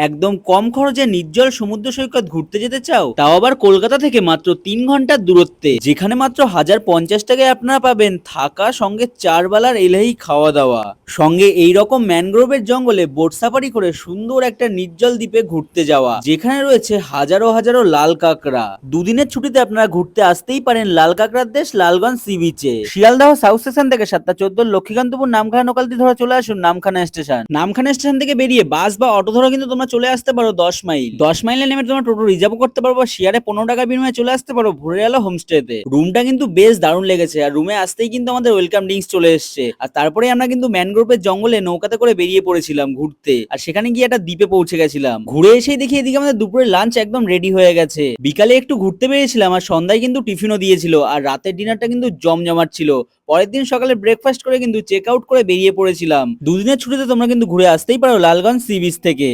একদম কম খরচে নির্জল সমুদ্র সৈকত ঘুরতে যেতে চাও, তাও আবার কলকাতা থেকে মাত্র 3 ঘন্টার দূরত্বে, যেখানে মাত্র 1050 টাকায় আপনারা পাবেন থাকা, সঙ্গে 4 বেলার এলাহি খাওয়া দাওয়া, সঙ্গে এইরকম ম্যানগ্রোভের জঙ্গলে বোট সাফারি করে সুন্দর একটা নির্জল দ্বীপে ঘুরতে যাওয়া, যেখানে রয়েছে হাজারো হাজারো লাল কাঁকড়া। দুদিনের ছুটিতে আপনারা ঘুরতে আসতেই পারেন লাল কাঁকড়ার দেশ লালগঞ্জ সি বিচে। শিয়ালদাহ সাউথ স্টেশন থেকে 7টা 14 লক্ষ্মীকান্তপুর নামখানা লোকাল দিয়ে ধরে চলে আসুন নামখানা স্টেশন। নামখানা স্টেশন থেকে বেরিয়ে বাস বা অটো ধরে কিন্তু তোমরা চলে আসতে পারো 10 মাইল। 10 মাইলে নেমে তোমরা টোটো রিজার্ভ করতে পারো, শেয়ারে 15 টাকার বিনিময়ে চলে আসতে পারো ভোরের আলো হোমস্টেতে। রুমটা কিন্তু বেশ দারুণ লেগেছে, আর রুমে আসতেই কিন্তু আমাদের ওয়েলকাম ড্রিঙ্কস চলে এসছে। আর তারপরে আমরা কিন্তু ম্যানগ্রোভের জঙ্গলে নৌকাতে করে বেরিয়ে পড়েছিলাম ঘুরতে, আর সেখানে গিয়ে একটা দ্বীপে পৌঁছে গেছিলাম। ঘুরে এসেই দেখি এদিকে আমাদের দুপুরের লাঞ্চ একদম রেডি হয়ে গেছে। বিকালে একটু ঘুরতে বেরিয়েছিলাম, আর সন্ধ্যায় কিন্তু টিফিনও দিয়েছিল, আর রাতের ডিনারটা কিন্তু জমজমাট ছিল। পরের দিন সকালে ব্রেকফাস্ট করে কিন্তু চেক আউট করে বেরিয়ে পড়েছিলাম। দুদিনের ছুটিতে তোমরা কিন্তু ঘুরে আসতেই পারো লালগঞ্জ সি বিচ থেকে।